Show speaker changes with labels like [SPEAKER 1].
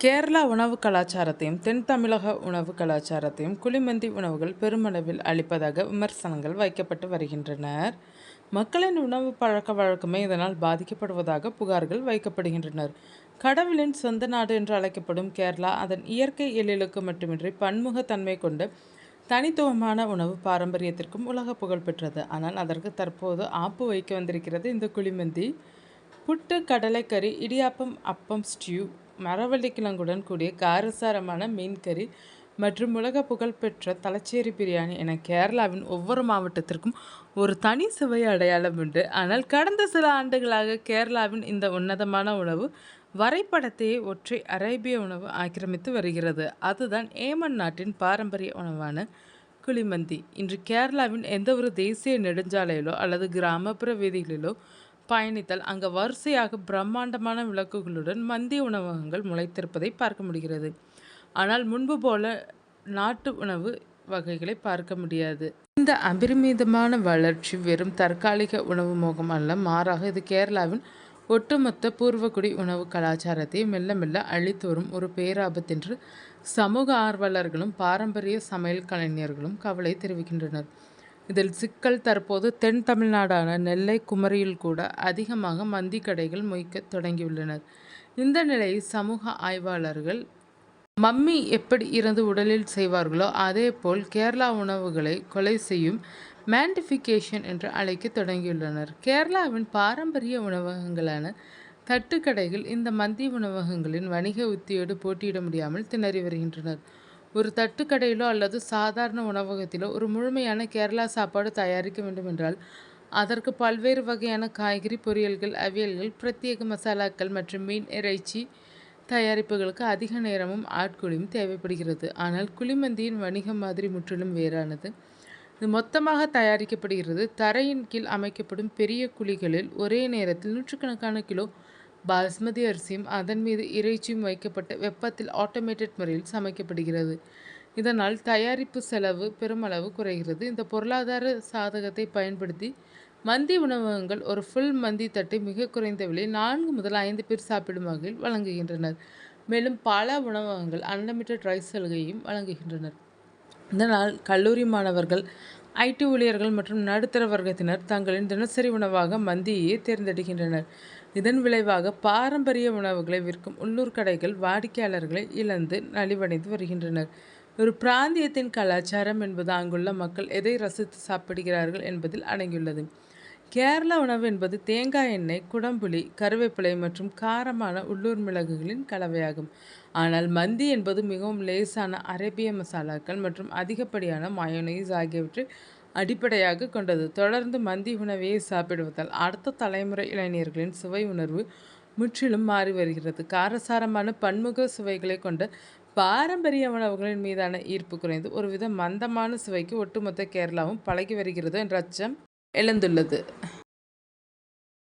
[SPEAKER 1] கேரளா உணவு கலாச்சாரத்தையும் தென் தமிழக உணவு கலாச்சாரத்தையும் குழிமந்தி உணவுகள் பெருமளவில் அளிப்பதாக விமர்சனங்கள் வைக்கப்பட்டு வருகின்றனர். மக்களின் உணவு பழக்க வழக்கமே இதனால் பாதிக்கப்படுவதாக புகார்கள் வைக்கப்படுகின்றனர். கடவுளின் சொந்த நாடு என்று அழைக்கப்படும் கேரளா அதன் இயற்கை எழிலுக்கு மட்டுமின்றி பன்முகத்தன்மை கொண்ட தனித்துவமான உணவு பாரம்பரியத்திற்கும் உலக புகழ் பெற்றது. ஆனால் அதற்கு தற்போது ஆப்பு வைக்க வந்திருக்கிறது இந்த குழிமந்தி. புட்டு, கடலைக்கறி, இடியாப்பம், அப்பம், ஸ்டியூ, மரவள்ளி கிழங்குடன் கூடிய காரசாரமான மீன் கறி மற்றும் உலக புகழ்பெற்ற தலச்சேரி பிரியாணி என கேரளாவின் ஒவ்வொரு மாவட்டத்திற்கும் ஒரு தனி சுவை அடையாளம் உண்டு. ஆனால் கடந்த சில ஆண்டுகளாக கேரளாவின் இந்த உன்னதமான உணவு வரைபடத்தையே ஒற்றை அரேபிய உணவு ஆக்கிரமித்து வருகிறது. அதுதான் ஏமன் நாட்டின் பாரம்பரிய உணவான குழிமந்தி. இன்று கேரளாவின் எந்த ஒரு தேசிய நெடுஞ்சாலையிலோ அல்லது கிராமப்புற வீதிகளிலோ பயணித்தால் அங்கு வரிசையாக பிரம்மாண்டமான விளக்குகளுடன் மந்திய உணவகங்கள் முளைத்திருப்பதை பார்க்க முடிகிறது. ஆனால் முன்பு போல நாட்டு உணவு வகைகளை பார்க்க முடியாது. இந்த அபரிமிதமான வளர்ச்சி வெறும் தற்காலிக உணவு மோகம் அல்ல, மாறாக இது கேரளாவின் ஒட்டுமொத்த பூர்வகுடி உணவு கலாச்சாரத்தை மெல்ல மெல்ல அழித்து வரும் ஒரு பேராபத்தென்று சமூக ஆர்வலர்களும் பாரம்பரிய சமையல் கலைஞர்களும் கவலை தெரிவிக்கின்றனர். இதில் சிக்கல் தற்போது தென் தமிழ்நாடான நெல்லை, குமரியில் கூட அதிகமாக மந்தி கடைகள் மொய்க்க தொடங்கியுள்ளனர். இந்த நிலையை சமூக ஆய்வாளர்கள் மம்மி எப்படி இறந்து உடலில் செய்வார்களோ அதேபோல் கேரளா உணவுகளை கொலை செய்யும் மேண்டிஃபிகேஷன் என்று அழைக்க தொடங்கியுள்ளனர். கேரளாவின் பாரம்பரிய உணவகங்களான தட்டுக்கடைகள் இந்த மந்தி உணவகங்களின் வணிக உத்தியோடு போட்டியிட முடியாமல் திணறி வருகின்றனர். ஒரு தட்டுக்கடையிலோ அல்லது சாதாரண உணவகத்திலோ ஒரு முழுமையான கேரளா சாப்பாடு தயாரிக்க வேண்டும் என்றால் அதற்கு பல்வேறு வகையான காய்கறி பொரியல்கள், அவியல்கள், பிரத்யேக மசாலாக்கள் மற்றும் மீன், இறைச்சி தயாரிப்புகளுக்கு அதிக நேரமும் ஆட்கூலியும் தேவைப்படுகிறது. ஆனால் குழிமந்தியின் வணிக மாதிரி முற்றிலும் வேறானது. இது மொத்தமாக தயாரிக்கப்படுகிறது. தரையின் கீழ் அமைக்கப்படும் பெரிய குழிகளில் ஒரே நேரத்தில் நூற்றுக்கணக்கான கிலோ பாஸ்மதி அரிசியும் அதன் மீது இறைச்சியும் வைக்கப்பட்டு வெப்பத்தில் ஆட்டோமேட்டட் முறையில் சமைக்கப்படுகிறது. இதனால் தயாரிப்பு செலவு பெருமளவு குறைகிறது. இந்த பொருளாதார சாதகத்தை பயன்படுத்தி மந்தி உணவகங்கள் ஒரு ஃபுல் மந்தி தட்டை மிக குறைந்த விலை 4 முதல் 5 பேர் சாப்பிடும் வகையில் வழங்குகின்றனர். மேலும் பல உணவகங்கள் அன்லிமிட்டட் ரைஸ் சலுகையும் வழங்குகின்றனர். இதனால் கல்லூரி மாணவர்கள், ஐடி ஊழியர்கள் மற்றும் நடுத்தர வர்க்கத்தினர் தங்களின் தினசரி உணவாக மந்தியையே தேர்ந்தெடுக்கின்றனர். இதன் விளைவாக பாரம்பரிய உணவுகளை விற்கும் உள்ளூர் கடைகள் வாடிக்கையாளர்களை இழந்து நலிவடைந்து வருகின்றனர். ஒரு பிராந்தியத்தின் கலாச்சாரம் என்பது அங்குள்ள மக்கள் எதை ரசித்து சாப்பிடுகிறார்கள் என்பதில் அடங்கியுள்ளது. கேரள உணவு என்பது தேங்காய் எண்ணெய், குடம்புளி, கருவேப்பிலை மற்றும் காரமான உள்ளூர் மிளகுகளின் கலவையாகும். ஆனால் மந்தி என்பது மிகவும் லேசான அரேபிய மசாலாக்கள் மற்றும் அதிகப்படியான மயோனைஸ் ஆகியவற்றை அடிப்படையாக கொண்டது. தொடர்ந்து மந்தி உணவையே சாப்பிடுவதால் அடுத்த தலைமுறை இளைஞர்களின் சுவை உணர்வு முற்றிலும் மாறி வருகிறது. காரசாரமான பன்முக சுவைகளை கொண்ட பாரம்பரிய உணவுகளின் மீதான ஈர்ப்பு குறைந்து ஒருவித மந்தமான சுவைக்கு ஒட்டுமொத்த கேரளாவும் பழகி வருகிறது என்ற அச்சம் எழுந்துள்ளது.